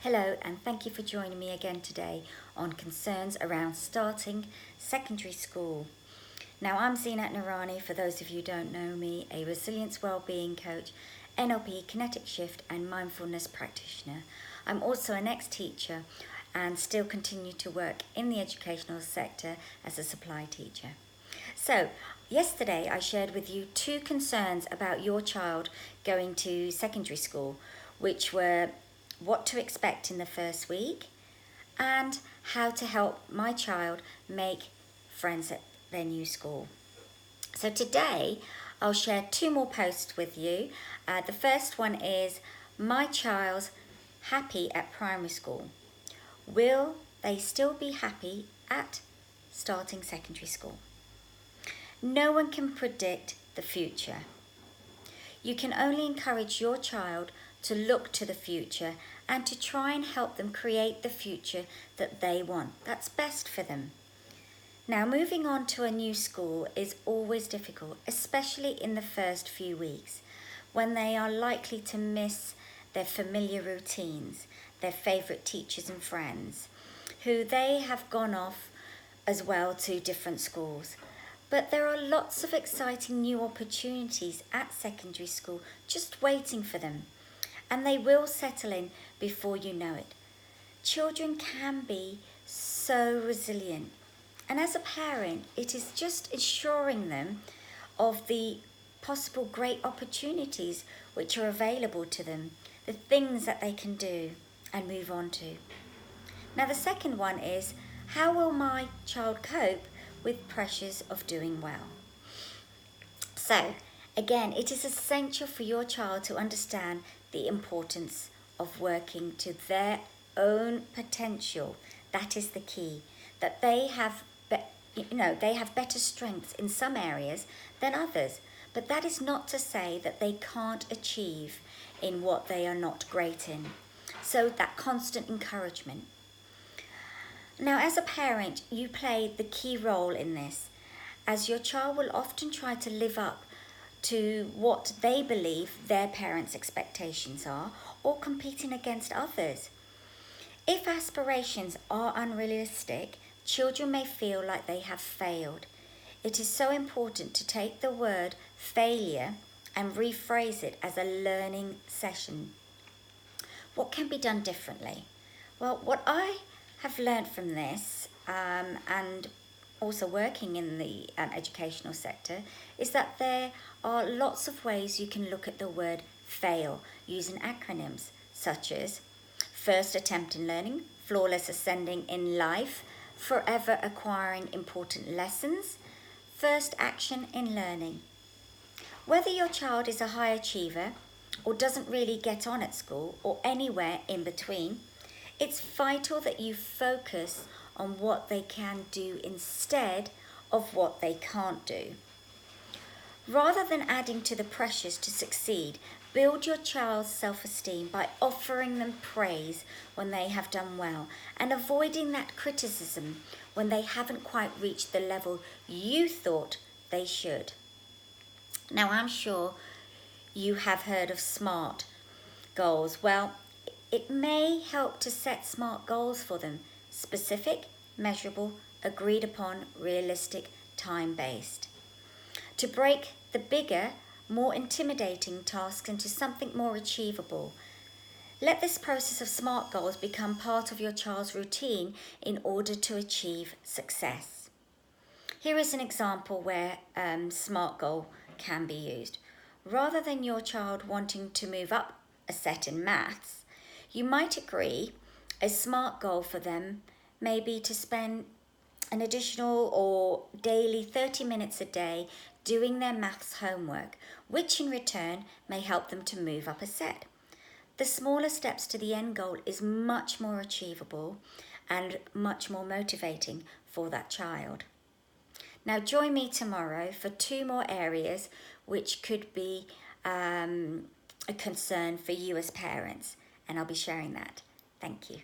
Hello, and thank you for joining me again today on concerns around starting secondary school. Now, I'm Zeenat Noorani, for those of you who don't know me, a resilience wellbeing coach, NLP, Kinetic shift and mindfulness practitioner. I'm also an ex-teacher and still continue to work in the educational sector as a supply teacher. So, yesterday I shared with you 2 concerns about your child going to secondary school, which were what to expect in the first week and how to help my child make friends at their new school. So today I'll share 2 more posts with you. The first one is my child's happy at primary school. Will they still be happy at starting secondary school? No one can predict the future. You can only encourage your child to look to the future and to try and help them create the future that they want. That's best for them. Now, moving on to a new school is always difficult, especially in the first few weeks, when they are likely to miss their familiar routines, their favourite teachers and friends, who they have gone off as well to different schools. But there are lots of exciting new opportunities at secondary school just waiting for them, and they will settle in before you know it. Children can be so resilient, and as a parent, it is just assuring them of the possible great opportunities which are available to them, the things that they can do and move on to. Now, the second one is, how will my child cope with pressures of doing well? So, again, it is essential for your child to understand the importance of working to their own potential. That is the key. That they have, they have better strengths in some areas than others. But that is not to say that they can't achieve in what they are not great in. So that constant encouragement. Now, as a parent, you play the key role in this, as your child will often try to live up to what they believe their parents' expectations are, or competing against others. If aspirations are unrealistic, children may feel like they have failed. It is so important to take the word failure and rephrase it as a learning session. What can be done differently? Well, what I have learned from this and also working in the educational sector is that there are lots of ways you can look at the word fail using acronyms such as first attempt in learning, flawless ascending in life, forever acquiring important lessons, first action in learning. Whether your child is a high achiever or doesn't really get on at school or anywhere in between, it's vital that you focus on what they can do instead of what they can't do. Rather than adding to the pressures to succeed, build your child's self-esteem by offering them praise when they have done well and avoiding that criticism when they haven't quite reached the level you thought they should. Now, I'm sure you have heard of SMART goals. Well, it may help to set SMART goals for them: specific, measurable, agreed upon, realistic, time-based. To break the bigger, more intimidating tasks into something more achievable. Let this process of SMART goals become part of your child's routine in order to achieve success. Here is an example where SMART goal can be used. Rather than your child wanting to move up a set in maths, you might agree a SMART goal for them may be to spend an additional or daily 30 minutes a day doing their maths homework, which in return may help them to move up a set. The smaller steps to the end goal is much more achievable and much more motivating for that child. Now, join me tomorrow for 2 more areas which could be a concern for you as parents, and I'll be sharing that. Thank you.